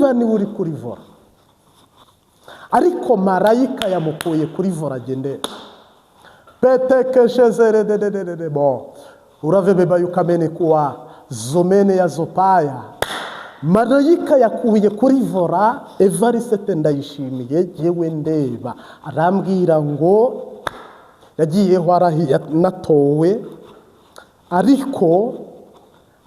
Eva ni uri kuri vora, ariko marayika yamukuye kuri vora agende petekeshezerede bo uravebeba yukamene kuwa zomene ya zopaya. Marayika yakuye kuri vora Evariste Ndayishimiye yewe ndeba arambwira ngo yagiyeho natowe, ariko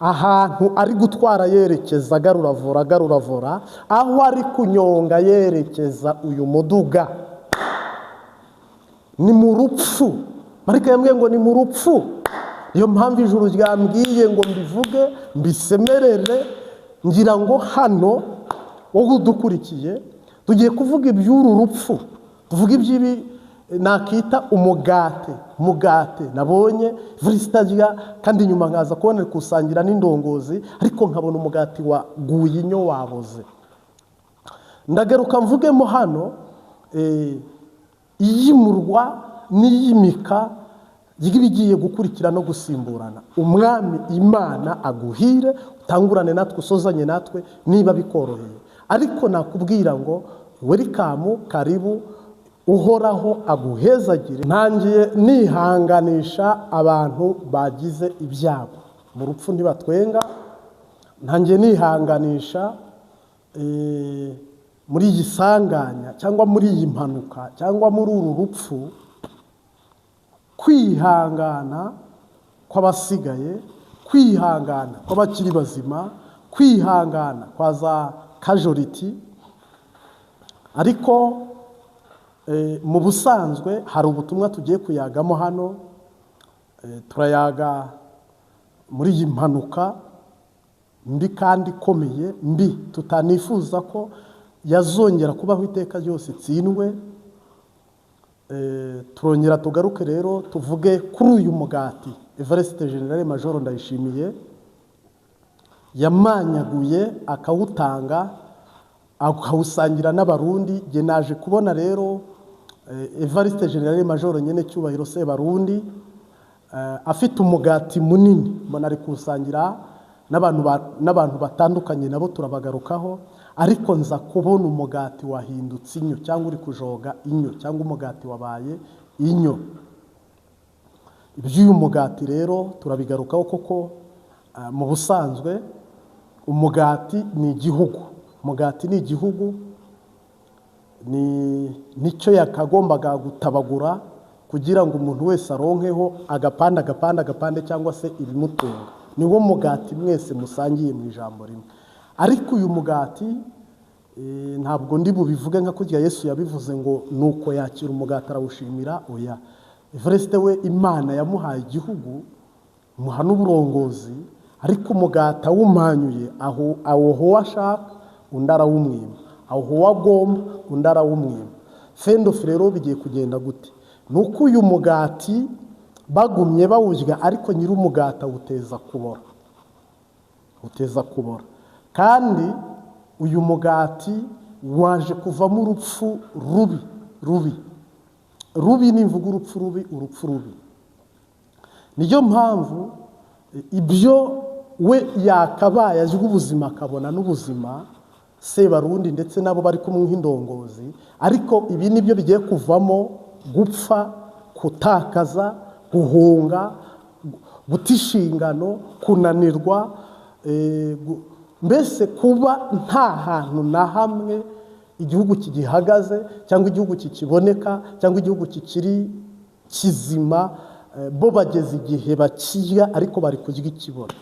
ahantu ari gutwara yerekeza garuravora aho ari kunyonga yerekeza uyu muduga ni mu rupfu. Marayika yambwiye ngo ni mu rupfu. Iyo mpamvu ijuru ryambwiye ngo mbivuge mbisemerere, ngira ngo hano wowe udukurikiye tugiye kuvuga iby'uru rupfu, tuvuga iby'ibi nakita umugate nabonye Evariste kandi nyuma nkaza kubona kusangira n'indongozi, ariko nkabona umugati wa guyinyo waboze. Ndagaruka mvugemo hano iyimurwa n'iyimika yigiye gukurikira no gusimburana. Umwami Imana aguhire utangurane natwe usozanye natwe niba bikoroheye, ariko nakubwira ngo welcome, karibu, uhoraho aguhezagire. Ntangiye nihanganisha abantu bagize ibyago mu rupfu ntibatwenga, ntangiye nihanganisha muri iyi sanganya cyangwa muri iyi mpanuka cyangwa muri uru rupfu, kwihangana kw'abasigaye, kwihangana kw'abakiri bazima, kwihangana kwa za casualty. Ariko mu busanzwe hari ubutumwa tugiye kuyagamo hano, turayaga muri iyi mpanuka mbi kandi ikomeye, mbi tutanifuza ko yazongera kubaho iteka ryose itsindwe. Turongera tugaruke rero tuvuge kuri uyu mugati Evariste General Major Ndayishimiye yamanyaguye akawutanga akawusangira n'abarundi. Nge naje kubona rero Evariste General Major nyene cyubahiro se barundi afite umugati munini, mbona ari kusangira n'abantu batandukanye, nabo turabagarukaho. Ariko nza kubona umugati wahindutse inyo, cyangwa uri kujoga inyo, cyangwa umugati wabaye inyo. Iby'uyu mugati rero turabigarukaho koko. Mu busanzwe umugati ni igihugu, umugati ni igihugu, nicyo yakagombaga gutabagura kugira ngo umuntu wese aronkeho agapande cyangwa se ibimutunga. Niwo mugati mwese musangiye mu ijambo rimwe. Ariko uyu mugati ntabwo ndi bubivuge nka kurya Yesu yabivuze ngo nuko yakira umugati arawushimira. Oya, Evariste we Imana yamuhaye igihugu, muha n'uburongozi, ariko umugati awumanyuye aho washaka undi arawumwima, aho wagomba undi arawumwima. Fendof rero bigiye kugenda gute? Nuko uyu mugati bagumye bawurya, ariko nyiri umugati awuteza kubora. Kandi uyu mugati waje kuvamo urupfu rubi nimvuga urupfu rubi. Niyo mpamvu ibyo we yakabaye azwi ubuzima akabona n'ubuzima se barundi ndetse nabo bari kumwe nk'indongozi, ariko ibi nibyo bigiye kuvamo gupfa, kutakaza, guhunga, gutishingano, kunanirwa, mbese kuba nta hantu na hamwe igihugu kigihagaze cyangwa igihugu kikiboneka cyangwa igihugu kikiri kizima. Bo bageze igihe bakirya ariko bari kurya ikibona,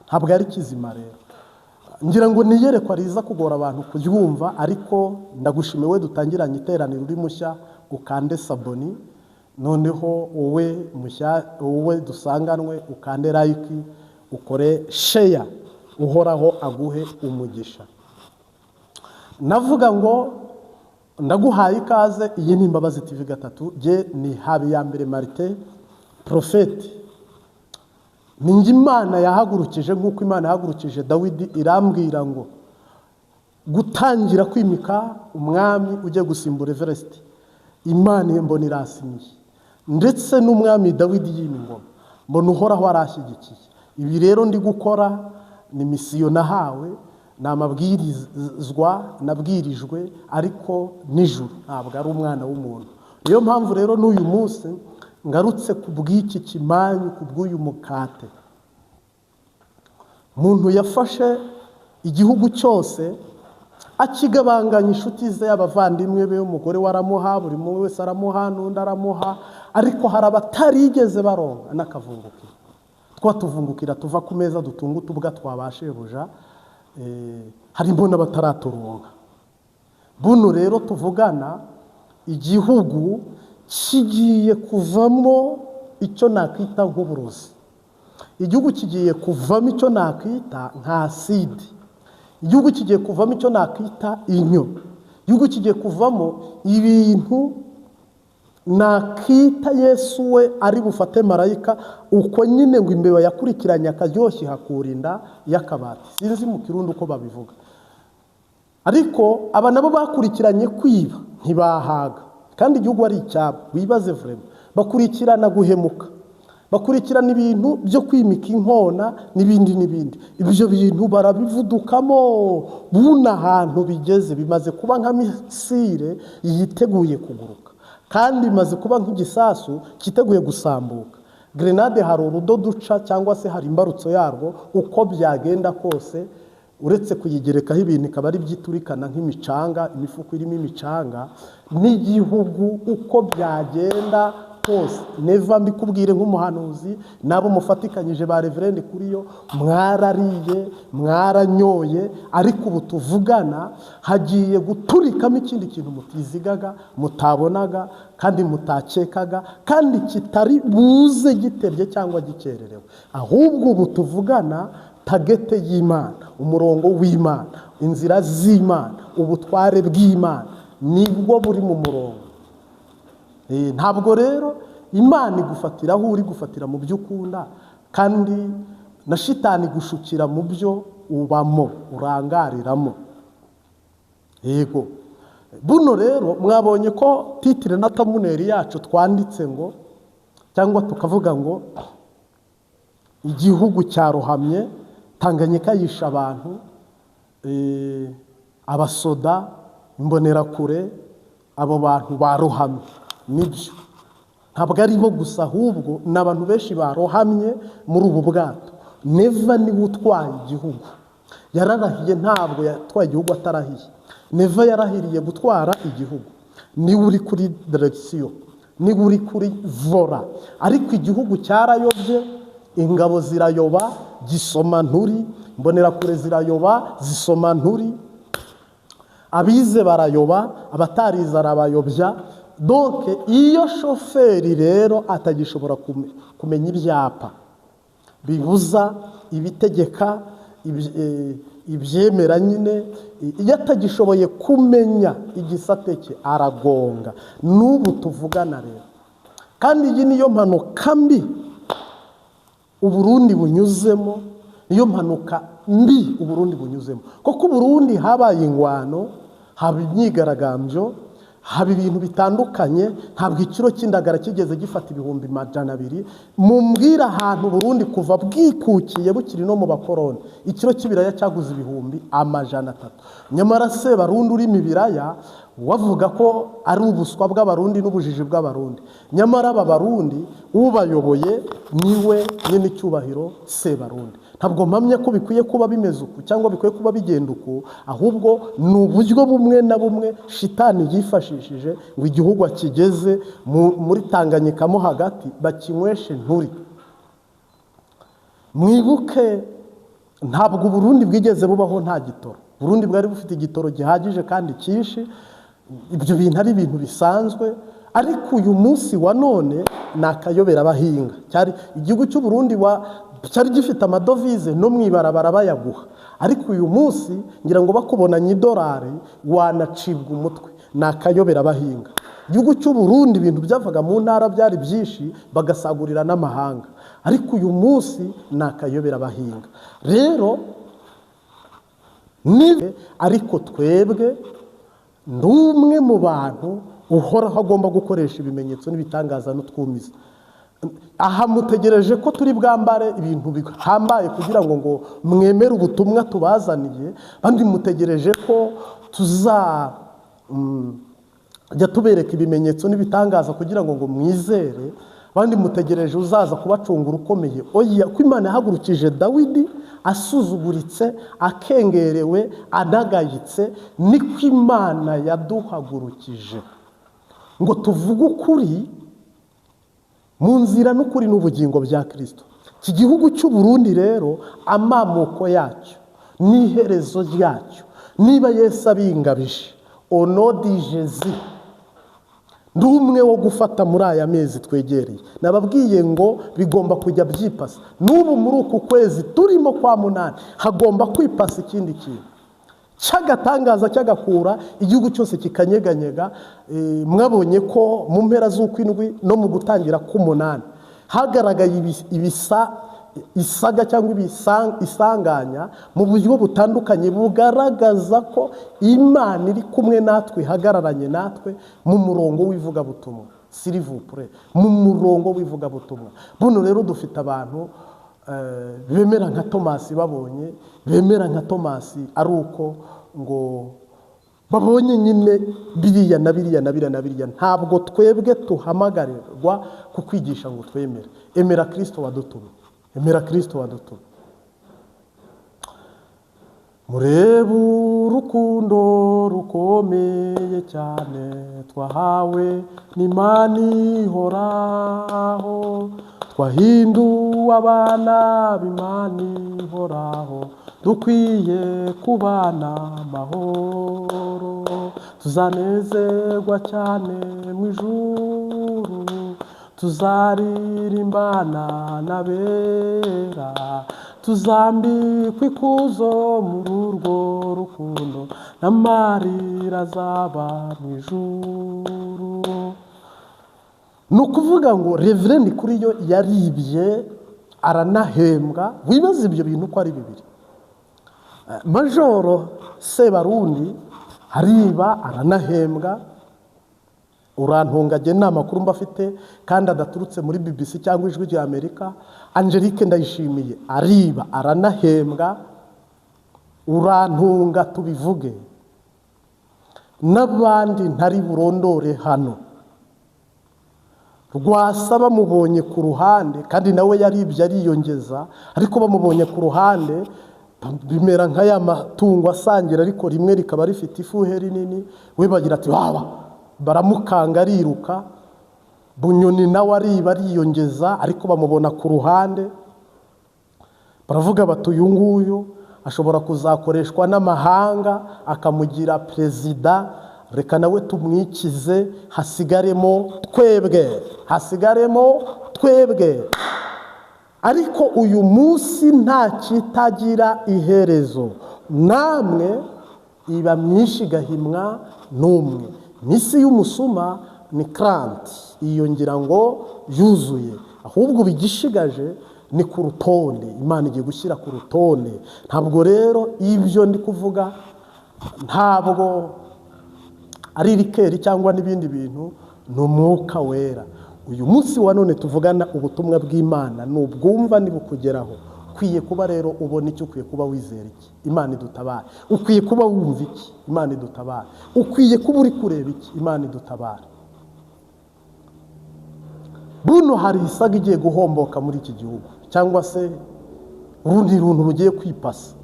ntabwo ari kizima. Rero ngira ngo niyerekwa riza kugora abantu kuryumva, ariko ndagushimiwe dutangiranye iteraniro uri mushya ukande saboni, noneho wowe dusanganwe ukande like, ukore share, uhoraho aguhe umugisha. Navuga ngo ndaguhaye ikaze. Iyi ni Imbabazi TV gatatu. Je ni Habiyambere Martin Prophet. Ninjye Imana yahagurukije nk'uko Imana yahagurukije Dawidi, irambwira ngo gutangira kwimika umwami ujye gusimbura Evariste. Imana mbona irasimiye, ndetse n'umwami Dawidi y'ingoma mbona uhoraho arashyigikiye. Ibi rero ndi gukora ni misiyo nahawe ni amabwirizwa nabwirijwe ariko nijuru, ntabwo ari umwana w'umuntu. Niyo mpamvu rero n'uyu munsi ngarutse ku bw'iki kimanyu, ku bw'uyu mukate. Umuntu yafashe igihugu cyose akigabanganya inshuti ze, abavandimwe be, umugore we aramuha, buri muntu wese aramuha, n'undi aramuha, ariko hari abatarigeze baronka n'akavungukira. Twatuvungukira tuva ku meza dutunga utubwa twabashebuja, harimo n'abataraturonka. Buno rero tuvugana, igihugu kigiye kuvamo icyo nakwita nk'uburozi. Igihugu kigiye kuvamo icyo nakwita nka aside. Igihugu kigiye kuvamo icyo nakwita inyo. Igihugu kigiye kuvamo ibintu nakita Yesu we ari bufate marayika uko nyine ngo imbeba yakurikiranye akaryoshye hakurinda y'akabati. Sinzi mu Kirundi uko babivuga. Ariko aba nabo bakurikiranye kwiba ntibahaga, kandi igihugu ari icyabo. Wibaze vrema, bakurikirana guhemuka, bakurikirana ibintu byo kwimika inkona n'ibindi n'ibindi. Ibyo bintu barabivudukamo, buna ahantu bigeze bimaze kuba nka misile yiteguye kuguruka, kandi imaze kuba nk'igisasu kiteguye gusambuka. Grenade hari urudodo duca cyangwa se hari imbarutso yarwo, uko byagenda kose uretse kuyigerekaho ibintu ikaba ari byiturikana nk'imicanga, imifuko irimo imicanga. N'igihugu uko byagenda kose, neva mbikubwire nk'umuhanuzi, nabo mufatikanyije ba reverend kuri yo, mwarariye mwaranyoye, ariko ubu tuvugana hagiye guturikamo ikindi kintu mutizigaga, mutabonaga, kandi mutakekaga, kandi kitari buze gitebye cyangwa gikererewe. Ahubwo ubu tuvugana tagete y'Imana, umurongo w'Imana, inzira z'Imana, ubutware bw'Imana nibwo buri mu murongo. Ntabwo rero Imana igufatira aho uri gufatira mu byo ukunda, kandi na shitani gushukira mu byo ubamo urangariramo. Yego, buno rero mwabonye ko titire na tamuneri yacu twanditse ngo, cyangwa tukavuga ngo igihugu cyarohamye, Tanganyika yisha abantu, abasoda, imbonerakure, abo bantu barohamye. Nibyo, ntabwo ariho gusa, ahubwo n'abantu benshi barohamye muri ubu bwato. Neva niwe utwaye igihugu, yararahiye, ntabwo yatwaye igihugu atarahiye. Neva yarahiriye gutwara igihugu, niwe uri kuri direction, niwe uri kuri vora. Ariko igihugu cyarayobye, ingabo zirayoba, gisoma nturi, imbonerakure zirayoba, zisoma nturi, abize barayoba, abatarize arabayobya. Donc iyo shoferi rero atagishobora kumenya ibyapa bibuza, ibitegeka, ibyemera nyine, iyo atagishoboye kumenya igisate cye aragonga. N'ubu tuvugana rero, kandi iyi niyo mpanuka mbi Uburundi bunyuzemo, niyo mpanuka mbi Uburundi bunyuzemo. Kuko Uburundi habaye ingwano, haba imyigaragambyo, haba ibintu bitandukanye. Ntabwo ikiro cy'indagara kigeze gifata 200,000. Mumbwira ahantu Burundi kuva bwikukiye bukiri no mu bakoroni ikiro cy'ibiraya cyaguze 300,000. Nyamara se Barundi uri mibiraya wavuga ko ari ubuswa bw'abarundi n'ubujiji bw'abarundi. Nyamara aba Barundi ubayoboye niwe nyine cyubahiro se Barundi. Ntabwo mpamye ko bikwiye kuba bimeze uku cyangwa bikwiye kuba bigenda uku, ahubwo ni uburyo bumwe na bumwe shitani yifashishije ngo igihugu akigeze muri Tanganyika mo hagati bakinyweshe nturi. Mwibuke, ntabwo Burundi bwigeze bubaho nta gitoro. Burundi bwari bufite igitoro gihagije kandi cyinshi. Ibyo bintu ari ibintu bisanzwe, ariko uyu munsi wa none nakayobera abahinga. Cyari igihugu cy'u Burundi cyari gifite amadovize no mwibarabara bayaguha, ariko uyu munsi ngira ngo bakubonanye $1 wanacibwa umutwe. Nakayobera abahinga. Igihugu cy'u Burundi ibintu byavaga mu ntara byari byinshi bagasagurira n'amahanga, ariko uyu munsi nakayobera abahinga. Rero nibe, ariko twebwe ndumwe mu bantu uhoraho agomba gukoresha ibimenyetso n'ibitangaza n'utwumiza. aha mutegereje ko turi bwambare ibintu bihambaye kugira ngo mwemere ubutumwa tubazaniye, kandi mutegereje ko tuzajya tubereka ibimenyetso n'ibitangaza kugira ngo mwizere, abandi mutegereje uzaza kubacungura ukomeye. Oya, ko Imana yahagurukije Dawidi asuzuguritse, akengerewe, adagayitse, niko Imana yaduhagurukije ngo tuvuge ukuri mu nzira n'ukuri n'ubugingo bya Kristo. Iki gihugu cy'u Burundi rero, amamuko yacyo n'iherezo ryacyo, niba Yesu abingabije, onodi Jezi, ndi umwe wo gufata muri aya mezi twegereye. Nababwiye ngo bigomba kujya byipasa. N'ubu muri uku kwezi turimo kwa munani hagomba kwipasa ikindi kintu cy'agatangaza cy'agakura igihugu cyose kikanyeganyega. Mwabonye ko mu mpera z'ukwindwi no mu gutangira k'umunani hagaragaye isaga cyangwa isanganya mu buryo butandukanye bugaragaza ko Imana iri kumwe natwe, ihagararanye natwe mu murongo w'ivugabutumwa. Silivupure, mu murongo w'ivugabutumwa. Buno rero dufite abantu bemera nka Tomasi, babonye bemera nka Tomasi ari uko ngo babonye nyine biriya na biriya na biriya na biriya. Ntabwo twebwe tuhamagarirwa kukwigisha ngo twemere. Emera Kristo wadutumye, emera Kristo wadutumye. Murebe urukundo rukomeye cyane twahawe n'Imana ihoraho, twahinduwe abana b'Imana ihoraho, dukwiye kubana amahoro, tuzanezerwa cyane mu ijuru, tuzaririmbana n'abera, tuzambikwa ikuzo muri urwo rukundo, n'amarira azaba mu ijuru. Ni ukuvuga ngo Reverend kuri yo yaribye aranahembwa. Wibaza ibyo bintu ko ari bibiri. Majoro Sebarundi ariba aranahembwa. Urantungage nta makuru mbafite kandi adaturutse muri BBC cyangwa Ijwi rya Amerika. Angelique Ndayishimiye ariba aranahembwa. Urantunga tubivuge, n'abandi ntari burondore hano. Rwasa bamubonye ku ruhande kandi nawe yaribye ariyongeza, ariko bamubonye ku ruhande bimera nka ya matungo asangira ariko rimwe rikaba rifite ifuheri nini. We bagira ati waba, baramukanga ariruka. Bunyoni nawe ariba ariyongeza ariko bamubona ku ruhande. Baravuga bati uyu nguyu ashobora kuzakoreshwa n'amahanga akamugira perezida, reka nawe tumwikize hasigaremo twebwe, hasigaremo twebwe. Ariko uyu munsi nta kitagira iherezo, namwe iba myinshi gahimwa n'umwe. Misi y'umusuma ni kranti, iyo ngira ngo yuzuye, ahubwo bigishigaje ni ku rutonde. Imana igiye gushyira ku rutonde. Ntabwo rero ibyo ndi kuvuga ntabwo ari rikeri cyangwa n'ibindi bintu, ni Umwuka Wera. Uyu munsi wa none tuvugana ubutumwa bw'Imana, nubwumva nibukugeraho, ukwiye kuba rero ubona icyo, ukwiye kuba wizera iki, Imana idutabare. Ukwiye kuba wumva iki, Imana idutabare. Ukwiye kuba uri kureba iki, Imana idutabare. Buno hari isaga igiye guhomboka muri iki gihugu, cyangwa se urundi runtu rugiye kwipasa.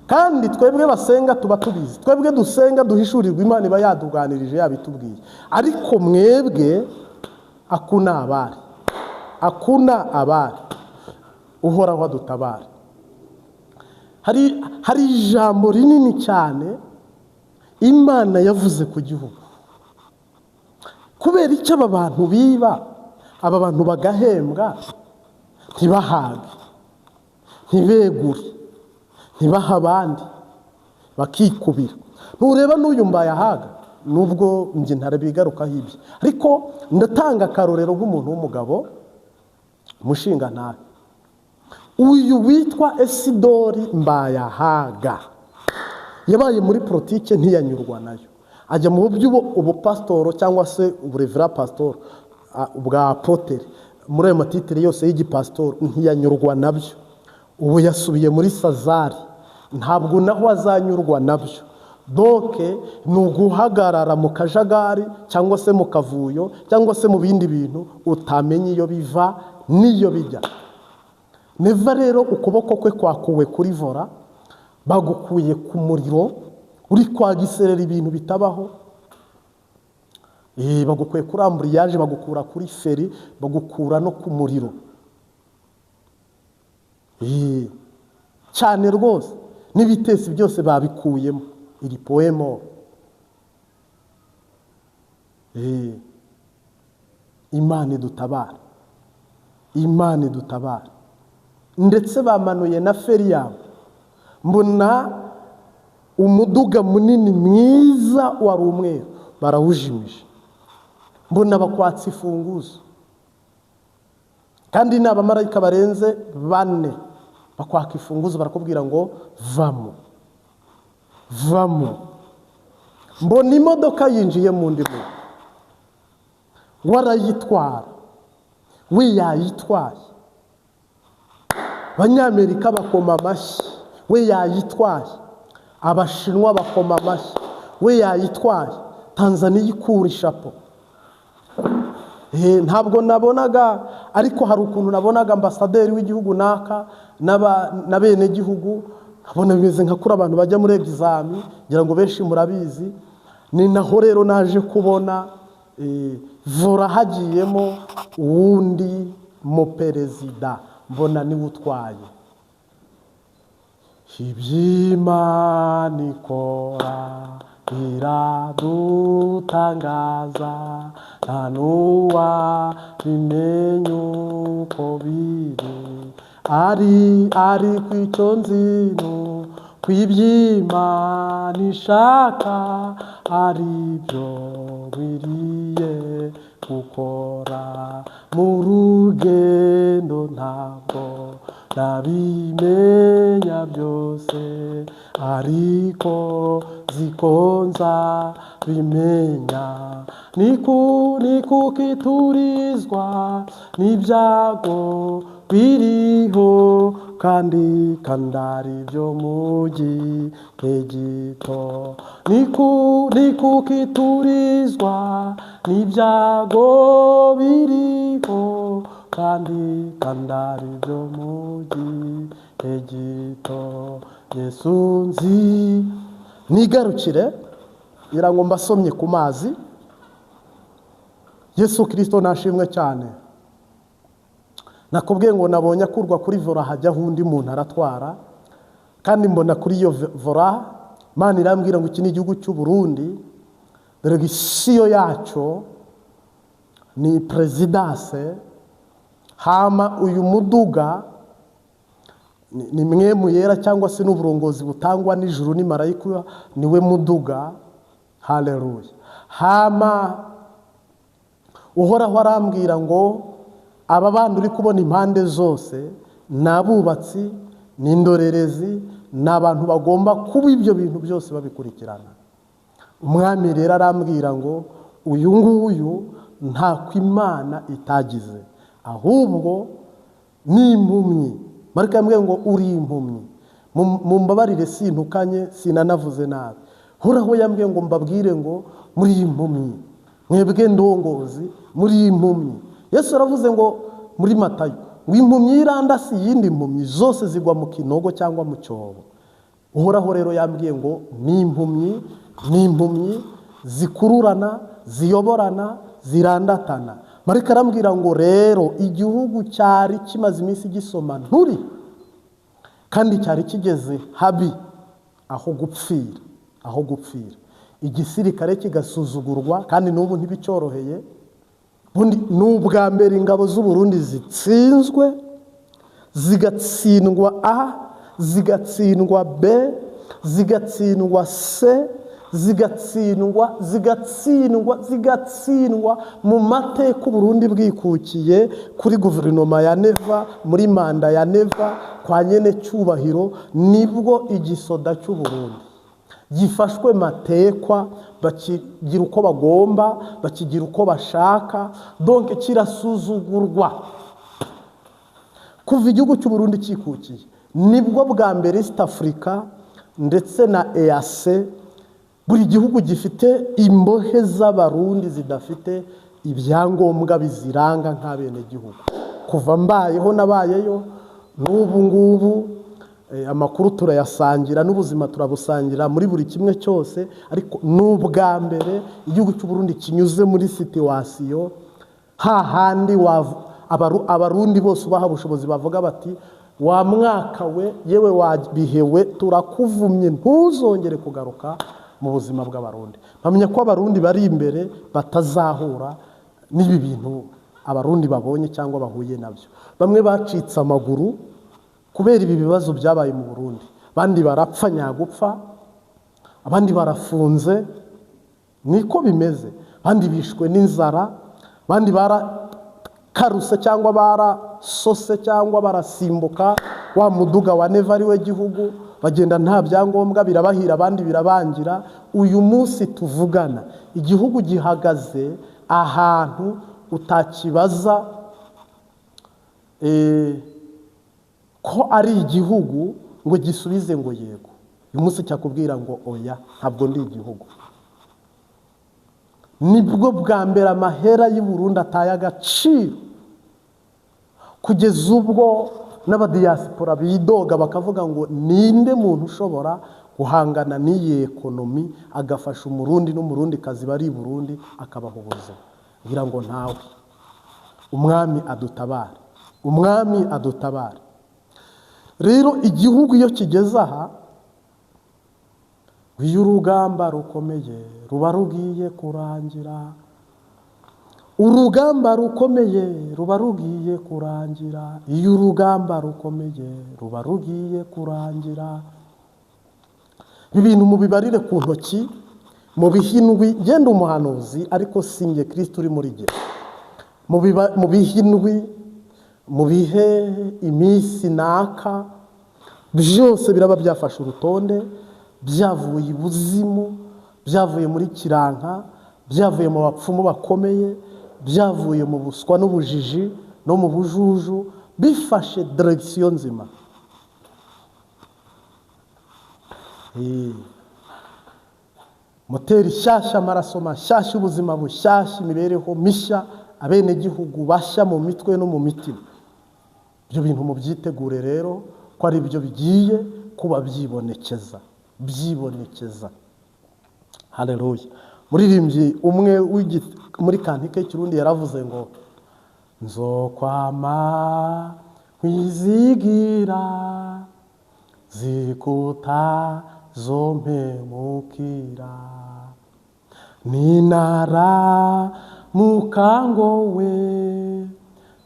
Kandi twebwe basenga tuba tubizi, twebwe dusenga duhishurirwa, Imana iba yaduganirije yabitubwiye. Ariko mwebwe akuna abari, akuna abari, uhoraho adutabare. Hari ijambo rinini cyane Imana yavuze ku gihugu. Kubera icyo aba bantu biba, aba bantu bagahembwa, ntibahage, ntibegure, ntibaha abandi, bakikubira. Ntureba n'uyu mbayahaga, nubwo njye ntarabigarukaho ibyo, ariko ndatanga akarorero nk'umuntu w'umugabo mushinga ntahe. Uyu witwa Isidori Mbayahaga yabaye muri politike, ntiyanyurwa nayo, ajya mu by'ubupasitoro cyangwa se uburevera pasitoro bwa apoteri. muri ayo matitire yose y'igipasitori ntiyanyurwa nabyo. Ubu yasubiye muri Sazari, ntabwo naho azanyurwa nabyo. Doke ni uguhagarara mu kajagari cyangwa se mu kavuyo cyangwa se mu bindi bintu utamenye iyo biva n'iyo bijya. Neva rero ukuboko kwe kwakuwe kuri vora, bagukuye ku muriro uri kwagiserera ibintu bitabaho. Bagukuye kuri amburiyaje, bagukura kuri feri, bagukura no ku muriro. Cyane rwose n'ibitesi byose babikuyemo. Iri poemo Imana idutabara, Imana idutabara. Ndetse bamanuye na feri yabo, mbona umuduga munini mwiza wari umweru barawujimije, mbona bakwatsa ifunguzo, kandi ni abamarayika barenze 4 bakwaka ifunguzo, barakubwira ngo vamo, vamo. Mbona imodoka yinjiye mu ndimo, warayitwara, we yayitwaye. Abanyamerika bakoma amashyi, we yayitwaye. Abashinwa bakoma amashyi, we yayitwaye. Tanzania ikura ishapo. Ntabwo nabonaga, ariko hari ukuntu nabonaga ambasaderi w'igihugu naka na bene gihugu, abona bimeze nka kuri abantu bajya muri examen, ngira ngo benshi murabizi. Ni naho rero naje kubona vora hagiyemo uwundi mu perezida, mbona ni utwaye. Iby'Imana ikora biradutangaza, nta n'uwabimenya uko biri. Ari kw'icyo nzino, kw'iby'Imana ishaka ari byo biriye gukora. Mu rugendo ntabwo nabimenya byose, ariko zikonza bimenya. Ni kuko iturizwa n'ibyago biriho, kandi ari byo mu gihe gito. Ni kuko iturizwa n'ibyago biriho, kandi ari byo mu gihe gito. Yesu nzi. Nigarukire ngo mbasomye ku mazi. Yesu Kristo nashimwe cyane. Nakubwiye ngo nabonye akurwa kuri vora hajyaho undi muntu aratwara, kandi mbona kuri iyo vora Imana irambwira ngo iki ni igihugu cy'u Burundi, regisiyo yacyo ni presidence. Hama uyu muduga ni mwe mu yera cyangwa se n'uburongozi butangwa n'ijuru ni marayika, niwe muduga. Haleluya. Hama uhoraho arambwira ngo aba bandi uri kubona impande zose n'abubatsi n'indorerezi, n'abantu bagomba kuba ibyo bintu byose babikurikirana. Umwami rero arambwira ngo uyu nguyu nta Imana itagize, ahubwo ni impumyi. Marika yambwiye ngo uri impumyi. Mumbabarire sintukanye, sinanavuze nabi. Horaho yambwiye ngo mbabwire ngo muri impumyi, mwebwe ndongozi muri impumyi. Yesu aravuze ngo muri Matayo ngo impumyi irandasi yindi impumyi zose zigwa mu kinogo cyangwa mu cyobo. Uhoraho rero yambwiye ngo ni impumyi zikururana, ziyoborana, zirandatana. Marika arambwira ngo rero igihugu cyari kimaze iminsi gisoma nturi, kandi cyari kigeze habi, aho gupfira. Igisirikare kigasuzugurwa, kandi n'ubu ntibicyoroheye. N'ubwa mbere ingabo z'u Burundi zitsinzwe, zigatsindwa A, zigatsindwa B, zigatsindwa C, zigatsindwa mu mateka. Burundi bwikukiye kuri guverinoma ya Neva, muri manda ya Neva kwa nyene cyubahiro, nibwo igisoda cy'u Burundi gifashwe matekwa, bakigira uko bagomba, bakigira uko bashaka, donc kirasuzugurwa. kuva igihugu cy'u Burundi cyikukiye nibwo bwa mbere East Africa ndetse na EAC buri gihugu gifite imbohe z'abarundi zidafite ibyangombwa biziranga nk'abene gihugu. Kuva mbayeho nabayeyo n'ubu ngubu amakuru turayasangira n'ubuzima turabusangira muri buri kimwe cyose, ariko n'ubwa mbere igihugu cy'u Burundi kinyuze muri situation hahandi abarundi bose ubaha ubushobozi bavuga bati wa mwaka we yewe wabihewe turakuvumye ntuzongere kugaruka mu buzima bw'abarundi. Mpamya ko abarundi bari imbere batazahura n'ibi bintu abarundi babonye cyangwa bahuye nabyo. Bamwe bacitse amaguru kubera ibi bibazo byabaye mu Burundi, abandi barapfa nyagupfa, abandi barafunze, niko bimeze, abandi bishwe n'inzara, abandi barakaruse cyangwa barasose cyangwa barasimbuka wa muduga wa neva ari we gihugu, bagenda nta byangombwa, birabahira abandi birabangira. Uyu munsi tuvugana igihugu gihagaze ahantu utakibaza ko ari igihugu ngo gisubize ngo yego. Uyu munsi cyakubwira ngo oya ntabwo ndi igihugu. Nibwo bwa mbere amahera y'u Burundi ataye agaciro, kugeza ubwo n'abadiaspora bidoga bakavuga ngo ninde muntu ushobora guhangana n'iyi ekonomi agafasha umurundi n'umurundi kazi bari i Burundi akabaho ubuzima. Ngira ngo ntawe. Umwami adutabare, umwami adutabare. Rero igihugu iyo kigeze aha, iyo urugamba rukomeye ruba rugiye kurangira, urugamba rukomeye ruba rugiye kurangira, iyo urugamba rukomeye ruba rugiye kurangira. Ibintu mubibarire ku ntoki, mu bihindwi, genda umuhanuzi ariko singe Kristo uri muri jye. Mu bihindwi, mu bihe iminsi naka, byose biraba byafashe urutonde, byavuye ibuzimu, byavuye muri kiranka, byavuye mu bapfumu bakomeye, byavuye mu buswa n'ubujiji no mu bujuju, bifashe direction nzima. Moteri shyashya, amaraso mashyashya, ubuzima bushyashya, imibereho mishya, abene gihugu bashya mu mitwe no mu mitima. Ibyo bintu mubyitegure rero ko ari byo bigiye kuba byibonekeza. Haleluya. Muririmbyi umwe muri kantike y'Ikirundi yaravuze ngo nzokwama nkwizigira zikuta zompemukira ninara mukangowe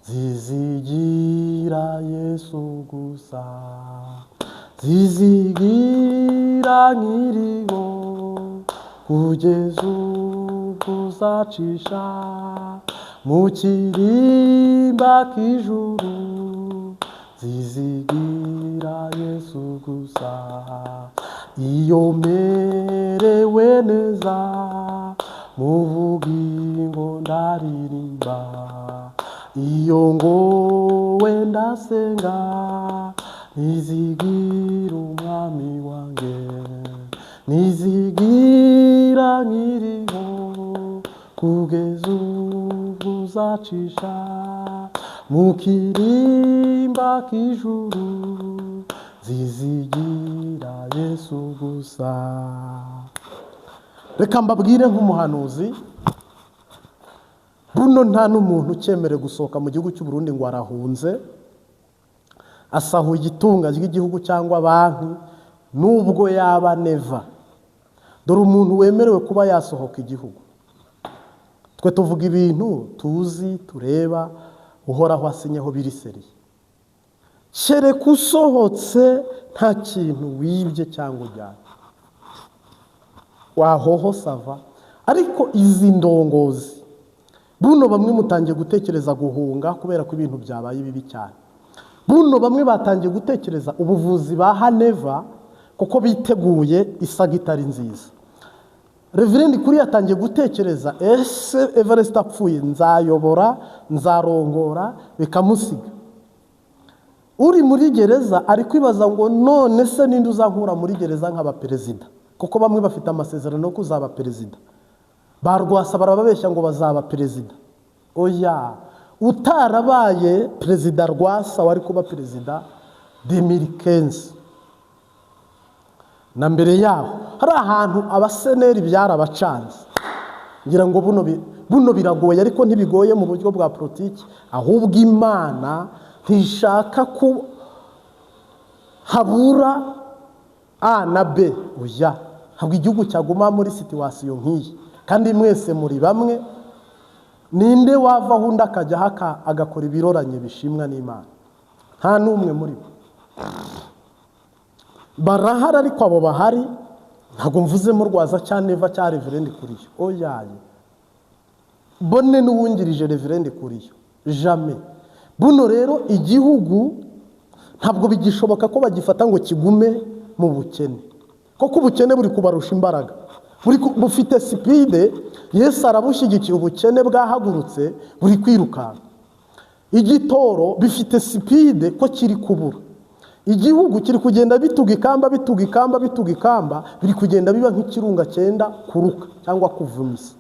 zizigira Yesu gusa, zizigira nkiriho kugeza ubwo uzacisha mu kirimba k'ijuru, zizigira Yesu gusa. Iyo merewe neza mu bugingo ndaririmba, iyo ngowe ndasenga nizigira umwami wanjye, nizigira nkiriho kugeza ubwo uzacisha mu kirimba k'ijuru, zizigira Yesu gusa. Reka mbabwire nk'umuhanuzi, buno nta n'umuntu ucyemere gusohoka mu gihugu cy'u Burundi ngo arahunze, asahuye itunga ry'igihugu cyangwa banki, nubwo yaba neva. Dore umuntu wemerewe kuba yasohoka igihugu. Twe tuvuga ibintu tuzi, tureba, uhoraho asinyeho biri seriye. Kereka usohotse nta kintu wibye cyangwa ujyanye, wahoho sava. Ariko izi ndongozi buno bamwe mutangiye gutekereza guhunga kubera ko ibintu byabaye bibi cyane. Buno bamwe batangiye gutekereza ubuvuzi baha neva kuko biteguye isaga itari nziza. Reverend kuri yatangiye gutekereza ese Everest apfuye nzayobora, nzarongora, bikamusiga. uri muri gereza ari kwibaza ngo none se ninde uzankura muri gereza nk'aba perezida, kuko bamwe bafite amasezerano yo kuzaba perezida. Ba Rwasa barababeshya ngo bazaba perezida. Oya, utarabaye perezida Rwasa wari kuba perezida 2015. Na mbere yaho hari ahantu abaseneri byarabacanze, ngira ngo buno biragoye, ariko ntibigoye mu buryo bwa politiki, ahubwo Imana ntishaka ko habura A na B. Oya, ntabwo igihugu cyaguma muri situwasiyo nk'iyi, kandi mwese muri bamwe. Ninde wavaho undi akajya haka agakora ibiroranye bishimwa n'Imana? Nta n'umwe muri bo. Barahari, ariko abo bahari ntabwo mvuze mu Rwaza cya Neva cya Reverend Kuriyo. Oyaye, bone n'uwungirije Reverend Kuriyo, jamais. Buno rero igihugu ntabwo bigishoboka ko bagifata ngo kigume mu bukene, kuko ubukene buri kubarusha imbaraga, bufite sipide. Yesu arabushyigikiye, ubukene bwahagurutse buri kwirukanka. Igitoro bifite sipide ko kiri kubura. Igihugu kiri kugenda bituga ikamba, biri kugenda biba nk'ikirunga cyenda kuruka cyangwa kuvumisa.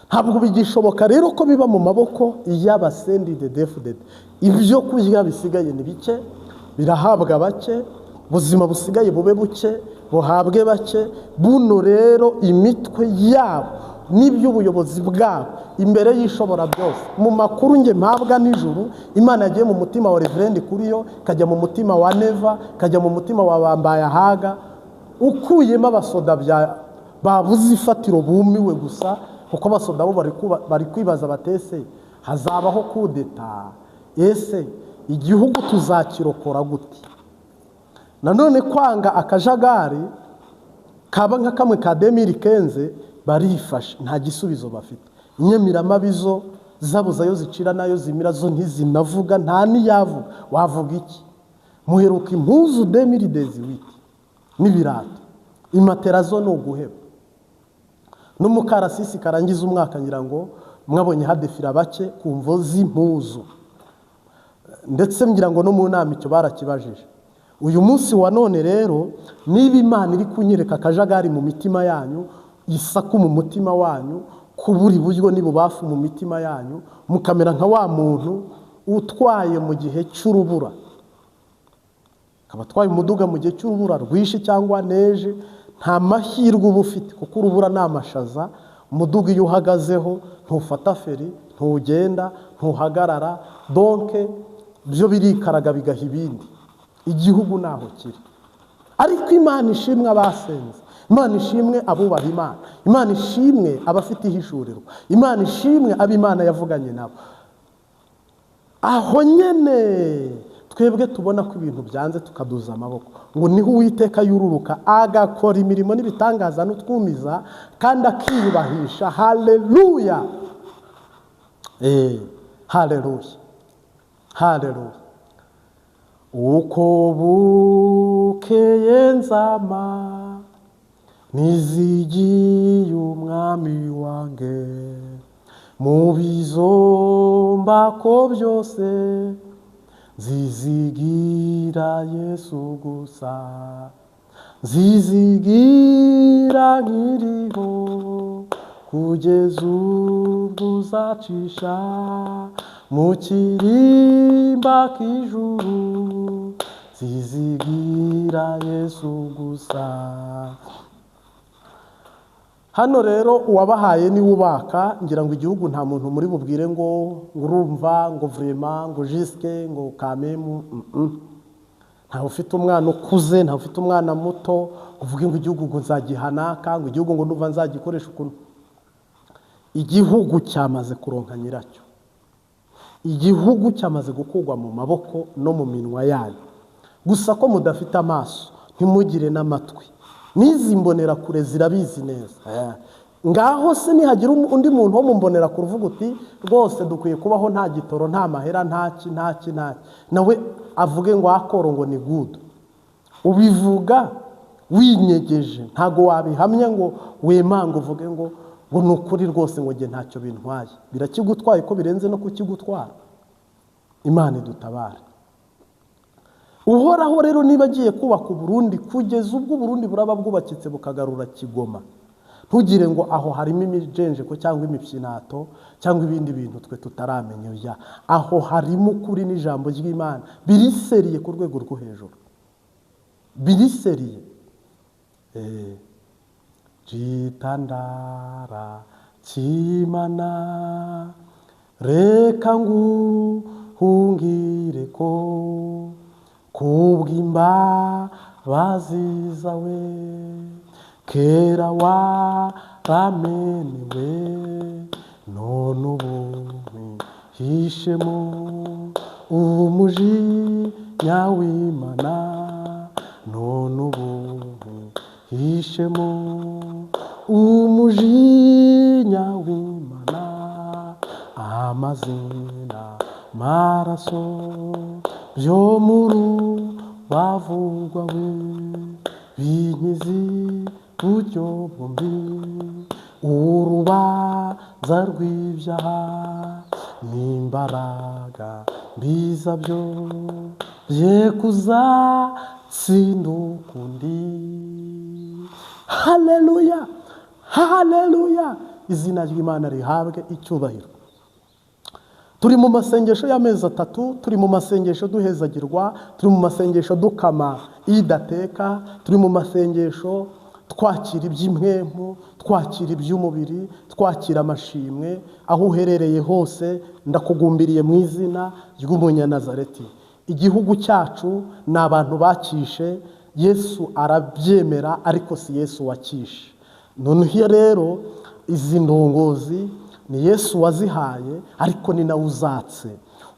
Ntabwo bigishoboka rero ko biba mu maboko y'abasendide defudede. Ibyo kurya bisigaye ni bike, birahabwa bake, ubuzima busigaye bube buke, buhabwe bake. Buno rero imitwe yabo n'iby'ubuyobozi bwabo imbere y'ishobora byose. Mu makuru nge mpabwa nijuru, Imana yagiye mu mutima wa Reverend Kuriyo, kajya mu mutima wa Neva, kajya mu mutima wa Bambayahaga, ukuyemo abasoda babuze ifatiro bumiwe gusa, kuko abasoda bo bari kwibaza batese hazabaho kudeta, ese igihugu tuzakirokora gute? Nanone kwanga akajagari kaba nka kamwe ka 2015 barifashe, nta gisubizo bafite. Inyemiramabizo zabuza yo zicira nayo zimira zo ntizinavuga, nta niyavuga. Wavuga iki? Muheruka impuzu 2018 n'ibirato, imatera zo no guheba. N'umukarasisi karangiza umwaka ngira ngo mwabonye hadefira bake ku mvo z'impuzu, ndetse ngira ngo no mu nama icyo barakibajije. Uyu munsi wa none rero, niba Imana iri kunyereka akajagari mu mitima yanyu, isaku mu mutima wanyu, kubura iburyo n'ibubafu mu mitima yanyu, mukamera nka wa muntu utwaye mu gihe cy'urubura, akaba atwaye umuduga mu gihe cy'urubura rwishi cyangwa neje, nta mahirwe uba ufite, kuko urubura ni amashaza. Umuduga iyo uhagazeho ntufata feri, ntugenda, ntuhagarara, donke byo birikaraga bigaha ibindi. Igihugu naho kiri. Ariko Imana ishimwe abasenze, Imana ishimwe abubaha Imana, Imana ishimwe abafite ihishurirwa, Imana ishimwe ab'Imana yavuganye nabo. Aho nyene twebwe tubona ko ibintu byanze tukaduza amaboko, ngo niho Uwiteka yururuka agakora imirimo n'ibitangaza n'utwumiza kandi akiyubahisha. Haleluya, haleluya, haleluya. Uko bukeye nzama nizigiye umwami wange, mu bizombako byose zizigira Yesu gusa, zizigira nkiriho kugeza ubwo uzacisha mu kirimba k'ijuru, zizigira Yesu gusa. Hano rero uwabahaye ni ubaka, ngira ngo igihugu nta muntu muri bubwire ngo urumva, ngo vraiment, ngo jusque, ngo kamemu. Nta ufite umwana ukuze, nta ufite umwana muto uvuge ngo igihugu ngo nzagihanaka, ngo igihugu ngo nuva nzagikoresha ukuntu. Igihugu cyamaze kuronka nyiracyo, igihugu cyamaze gukugwa mu maboko no mu minwa yayo. Gusa ko mudafite amaso ntimugire n'amatwi, n'izi mbonera kure zirabizi neza. Ngaho se nihagira undi muntu wo mu mbonera kure uvuga uti rwose dukwiye kubaho nta gitoro, nta mahera, ntaki, nawe avuge ngo akoro ngo ni good, ubivuga winyegeje, ntago wabihamya ngo wemanga uvuge ngo ni ukuri rwose ngo nge ntacyo bintwaye. Birakigutwaye ko birenze no kukigutwara. Imana idutabare. Uhoraho rero niba agiye kubaka Uburundi kugeza ubwo Uburundi buraba bwubakitse bukagarura Kigoma, ntugire ngo aho harimo imijenjeko cyangwa imipyinato cyangwa ibindi bintu twe tutaramenya. Oya, aho harimo ukuri n'ijambo ry'Imana biriseriye ku rwego rwo hejuru, biriseriye. Chitandara chimana reka nguhungireko kubw'imbabazi zawe, kera waramenewe none ubu hishemo umujinya w'Imana, none ubu hishemo umujinya w'Imana. Amazina maraso byo murubavu rwawe binkizi buryo bombi, urubanza rw'ibyaha n'imbaraga mbiza byo bye kuzatsinda ukundi. Haleluya, haleluya, izina ry'Imana rihabwe icyubahiro. Turi mu masengesho y'amezi 3, turi mu masengesho duhezagirwa, turi mu masengesho dukama idateka, turi mu masengesho twakira iby'impwemu, twakira iby'umubiri, twakira amashimwe. Aho uherereye hose ndakugumbiriye mu izina ry'Umunyanazareti. Igihugu cyacu ni abantu bakishe, Yesu arabyemera, ariko si Yesu wakishe. Noneho rero izi ndongozi ni Yesu wazihaye, ariko ni nawe uzatse.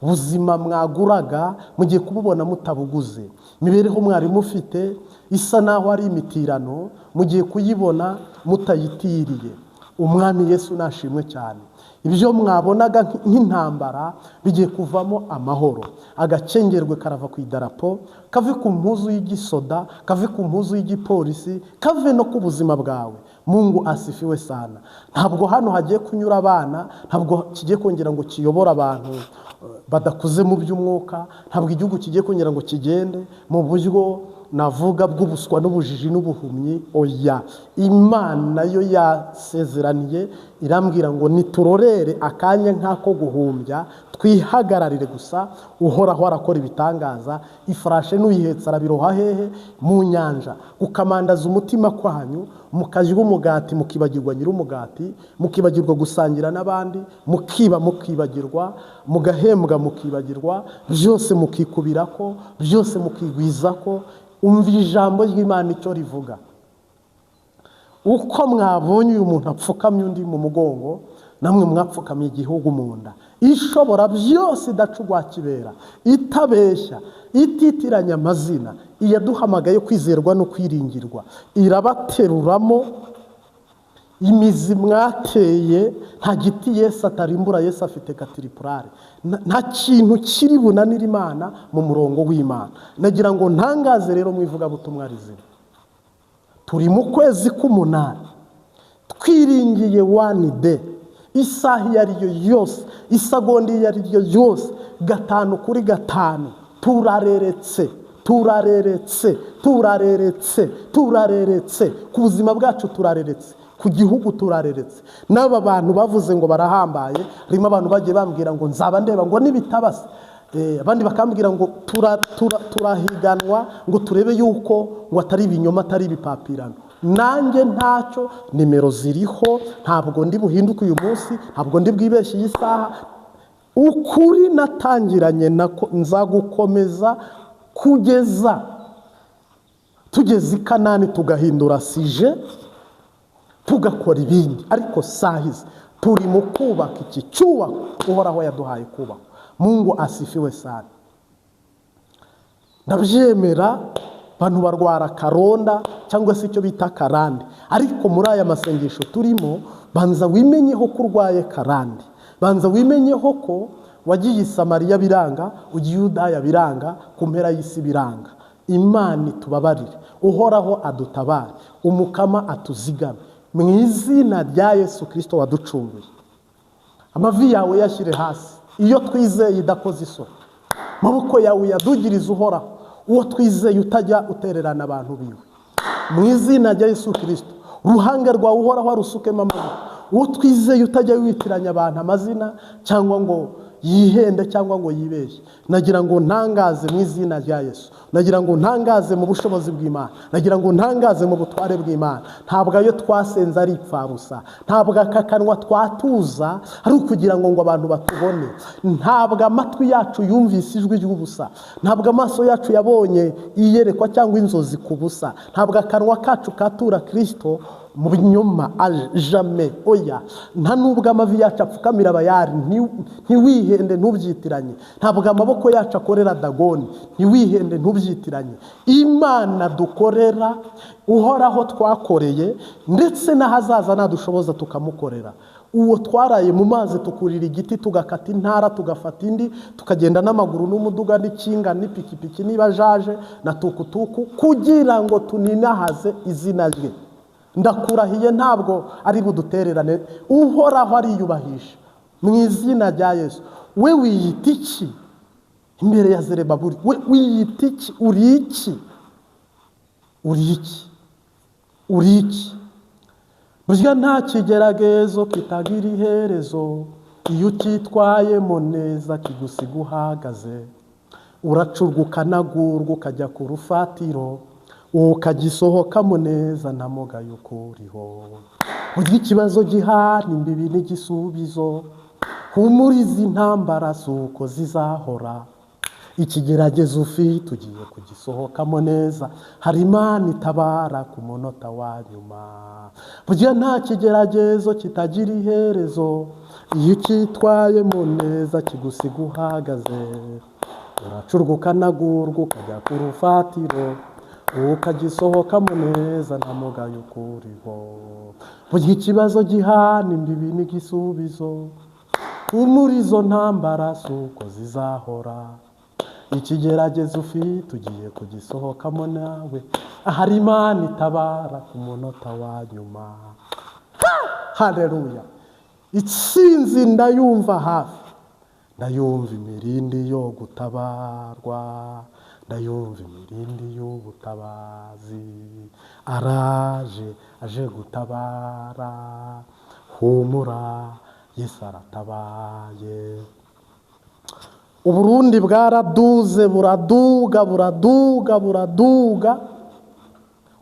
Ubuzima mwaguraga mugiye kububona mutabuguze, imibereho mwari mufite isa naho ari imitirano mugiye kuyibona mutayitiriye. Umwami Yesu nashimwe cyane. Ibyo mwabonaga nk'intambara bigiye kuvamo amahoro, agacengerwe karava ku idarapo, kave ku mpuzu y'igisoda, kave ku mpuzu y'igipolisi, kave no ku buzima bwawe. Mungu asifiwe sana. Ntabwo hano hagiye kunyura abana, ntabwo kigiye kongera ngo kiyobora abantu badakuze mu by'umwuka, ntabwo igihugu kigiye kongera ngo kigende mu buryo navuga bw'ubuswa n'ubujiji n'ubuhumyi. Oya, Imana yo yasezeraniye irambwira ngo niturorere akanya nk'ako guhumbya, twihagararire gusa. Uhoraho arakora ibitangaza. Ifurashe n'uyihetsa arabiroha hehe? Mu nyanja. Ukamandaza umutima kwanyu, mukajya umugati mukibagirwa nyir'umugati, mukibagirwa gusangira n'abandi, mukiba mukibagirwa, mugahembwa mukibagirwa, byose mukikubirako, byose mukigwizako. Umvira ijambo ry'Imana icyo rivuga. Uko mwabonye uyu muntu apfukamye undi mu mugongo, namwe mwapfukamye igihugu mu nda. Ishobora byose idacugwa kibera, itabeshya, ititiranya amazina, iyaduhamagaye kwizerwa no kwiringirwa, irabateruramo imizi mwateye. Nta giti Yesu atarimbura, Yesu afite katiripurare. Nta kintu kiri bunanira Imana mu murongo w'Imana. Nagira ngo ntangaze rero mwivuga butumwa rizima. Turi mu kwezi k'umunani, twiringiye 1 day, isaha iyo ari yo yose, isagonda iyo ari yo yose, 5 kuri 5 turareretse, turareretse, turareretse, turareretse. Ku buzima bwacu turareretse, ku gihugu turareretse. N'aba bantu bavuze ngo barahambaye, harimo abantu bagiye bambwira ngo nzaba ndeba ngo nibitabase, abandi bakambwira ngo turahiganwa ngo turebe yuko ngo atari ibinyoma, atari ibipapirano. Nanjye ntacyo, nimero ziriho, ntabwo ndi buhinduke uyu munsi, ntabwo ndi bwibeshye iyi saha. Ukuri natangiranye nako nzagukomeza kugeza tugeze i Kanani, tugahindura sije, tugakora ibindi. Ariko sahize turi mu kubaka iki cyubako Uhoraho yaduhaye kubaka. Mungu asifiwe sana. Ndabyemera abantu barwara karonda cyangwa se icyo bita karande, ariko muri aya masengesho turimo, banza wimenyeho ko urwaye karande, banza wimenyeho ko wagiye i Samariya biranga, ugiye Yudaya biranga, ku mpera y'isi biranga. Imana itubabarire, Uhoraho adutabare, umukama atuzigame mu izina rya Yesu Kristo waducunguye. Amavi yawe yashyire hasi iyo twizeye idakoze isoni, maboko yawe yadugiriza Uhoraho. uwo twizeye utajya utererana abantu biwe. Mu izina rya Yesu Kristo, uruhanga rwawe uhoraho arusukemo amavuta. Uwo twizeye utajya witiranya abantu amazina cyangwa ngo yihende cyangwa ngo yibeshye. Nagira ngo ntangaze mu izina rya Yesu, nagira ngo ntangaze mu bushobozi bw'Imana, nagira ngo ntangaze mu butware bw'Imana. Ntabwo ayo twasenze ari ipfabusa, ntabwo aka kanwa twatuza ari ukugira ngo abantu batubone, ntabwo amatwi yacu yumvise ijwi ry'ubusa, ntabwo amaso yacu yabonye iyerekwa cyangwa inzozi ku busa, ntabwo akanwa kacu katura Kristo mu binyoma jamais. Oya, nta nubwo amavi yacu apfukamira abayari, ntiwihende ntubyitiranye. Ntabwo amaboko yacu akorera Dagoni, ntiwihende ntubyitiranye. Imana dukorera, uhoraho twakoreye, ndetse n'ahazaza nadushoboza tukamukorera. Uwo twaraye mu mazi tukurira igiti, tugakata intara, tugafata indi, tukagenda n'amaguru n'umuduga n'ikinga n'ipikipiki n'ibajaje na tukutuku, kugira ngo tuninahaze izina rye. Ndakurahiye ntabwo ari budutererane, uhoraho ariyubahisha mu izina rya Yesu. We wiyita iki imbere ya Zerubabeli? We wiyita iki? Uri iki? Uri iki? Uri iki? Burya nta kigeragezo kitagira iherezo, iyo ukitwayemo neza kigusiga uhagaze. Uracurwa ukanagurwa ukajya ku rufatiro, ukagisohokamo neza nta mugayo ukuriho. Burya ikibazo gihana imbibi n'igisubizo, humuriza intambara suko zizahora. Ikigeragezo ufite ugiye kugisohokamo neza, hari Imana itabara ku munota wa nyuma. Burya nta kigeragezo kitagira iherezo, iyo ukitwayemo neza kigusiga uhagaze. Uracurwa ukanagurwa ukajya ku rufatiro, ukagisohokamo neza nta mugayo ukuriho. Burya ikibazo gihana imbibi n'igisubizo, muri izo ntambara suko zizahora. Ikigeragezo ufite ugiye kugisohokamo nawe, ahari Imana itabara ku munota wa nyuma. Haleluya! Itsinzi ndayumva hafi, ndayumva imirindi yo gutabarwa, ndayumva imirindi y'ubutabazi. Araje aje gutabara, humura Yesu aratabaye. Uburundi bwaraduze, buraduga buraduga buraduga,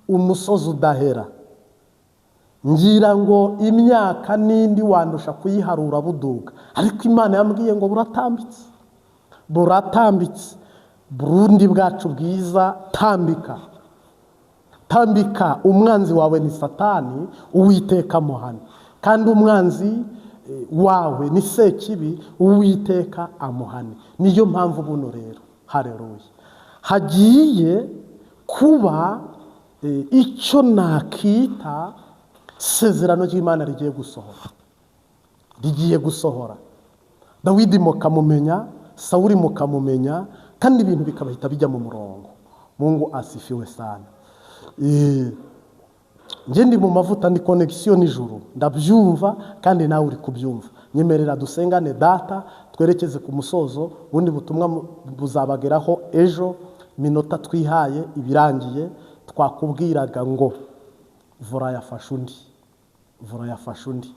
umusozi udahera. Ngira ngo imyaka n'indi wandusha kuyiharura buduga, ariko Imana yambwiye ngo buratambitse, buratambitse. Burundi bwacu bwiza, tambika, tambika. Umwanzi wawe ni Satani, Uwiteka amuhane. Kandi umwanzi wawe ni Sekibi, Uwiteka amuhane. Niyo mpamvu buno rero, haleluya, hagiye kuba icyo nakita isezerano ry'Imana rigiye gusohora, rigiye gusohora. Dawidi mukamumenya, Sawuli mukamumenya, kandi ibintu bikabahita bijya mu murongo. Mungu asifiwe sana. Nje ndi mu mavuta, ni connection n'ijuru, ndabyumva kandi nawe uri kubyumva. Nyemerera dusengane data, twerekeze ku musozo. Ubundi butumwa buzabageraho ejo, minota twihaye ibirangiye. Twakubwiraga ngo vura yafashe undi, vura yafashe undi.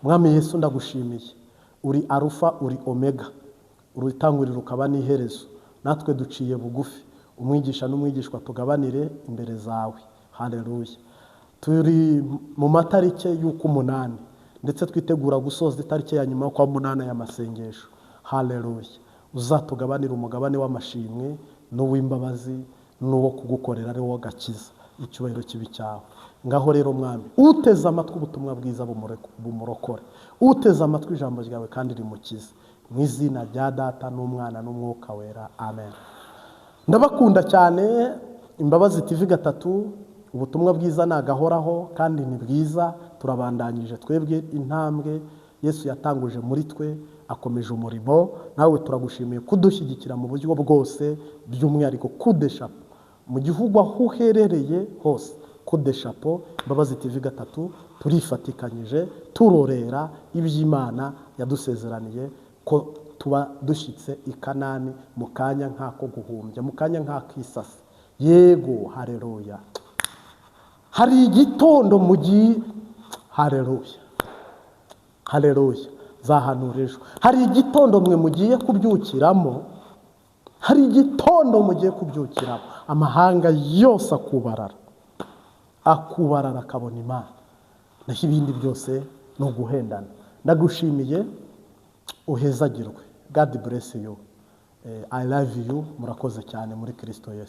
Mwami Yesu ndagushimiye, uri Arufa uri Omega, uri itanguriro ukaba n'iherezo. Natwe duciye bugufi, umwigisha n'umwigishwa tugabanire imbere zawe. Haleluya. Turi mu matarike y'uko-8, ndetse twitegura gusoza itariki ya nyuma yo kwa 8 y'amasengesho. Haleluya. Uzatugabanira umugabane w'amashimwe n'uw'imbabazi n'uwo kugukorera ari wo gakiza. Icyubahiro kibi cyawe. Ngaho rero Mwami, uteze amatwi ubutumwa bwiza bumurokore, uteze amatwi ijambo ryawe kandi rimukize. Mu izina rya Data n'Umwana n'Umwuka Wera, amen. Ndabakunda cyane. Imbabazi TV 3, ubutumwa bwiza nagahoraho kandi ni bwiza. Turabandanyije twebwe intambwe Yesu yatanguje muri twe, akomeje umurimo. Nawe turagushimiye kudushyigikira mu buryo bwose, by'umwihariko kudeshapo mu gihugu aho uherereye hose. Kudeshapo Imbabazi TV 3 turifatikanyije turorera iby'Imana yadusezeraniye ko tuba dushyitse i Kanani mu kanya nk'ako guhumbya, mu kanya nk'akisasi. Yego, haleluya. Hari igitondo mugiye, haleluya, haleluya, zahanura ejo. Hari igitondo mwe mugiye kubyukiramo, hari igitondo mugiye kubyukiramo, amahanga yose akubarara akabona Imana, naho ibindi byose ni uguhendana. Ndagushimiye, uhezagirwe. God bless you. I love you. Murakoze cyane muri Kristo Yesu.